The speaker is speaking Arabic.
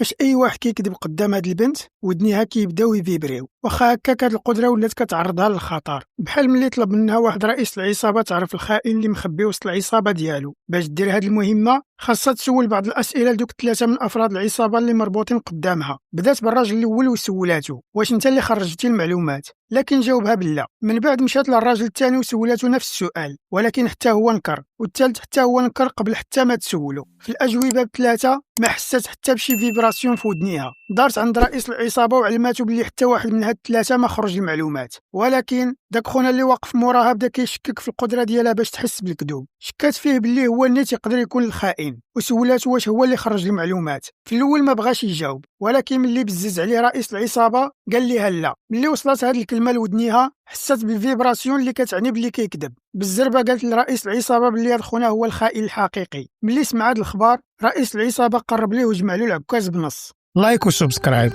فاش اي واحد كيكذب قدام هاد البنت ودنيها كيبداو يفيبريو، واخا هكاك هاد القدره ولات كتعرضها للخطر، بحال ملي طلب منها واحد رئيس العصابه تعرف الخائن اللي مخبي وسط العصابه ديالو. باش دير هاد المهمه خاصها تسول بعض الاسئله لدوك 3 من افراد العصابه اللي مربوطين قدامها. بدات بالراجل الاول وسولاتو واش انت اللي خرجتي المعلومات، لكن جاوبها باللا. من بعد مشات للراجل الثاني وسولاتو نفس السؤال، ولكن حتى هو نكر، والثالث حتى هو نكر قبل حتى ما تسولو. في الاجوبه بثلاثه ما حسات حتى بشي فيبراسيون في ودنيها. دارت عند رئيس العصابه وعلماتو بلي حتى واحد من هاد الثلاثه ما خرج المعلومات، ولكن داك خونا اللي واقف موراها بدا كيشكك في القدره ديالها باش تحس بالكذوب. شكات فيه بلي هو النيت يقدر يكون الخائن، وسولاتو واش هو اللي خرج المعلومات. في الاول ما بغاش يجاوب، ولكن ملي بزز عليه رئيس العصابه قال ليها لا. ملي وصلت هاد الكلمه لودنيها حست بالفيبراسيون اللي كتعني بلي كيكذب. بالزربه قالت لرئيس العصابه بلي هاد خونا هو الخائن الحقيقي. ملي سمع هاد الخبر رئيس العصابه قرب ليه وجمع له العكاز بنص. لايك وسبسكرايب.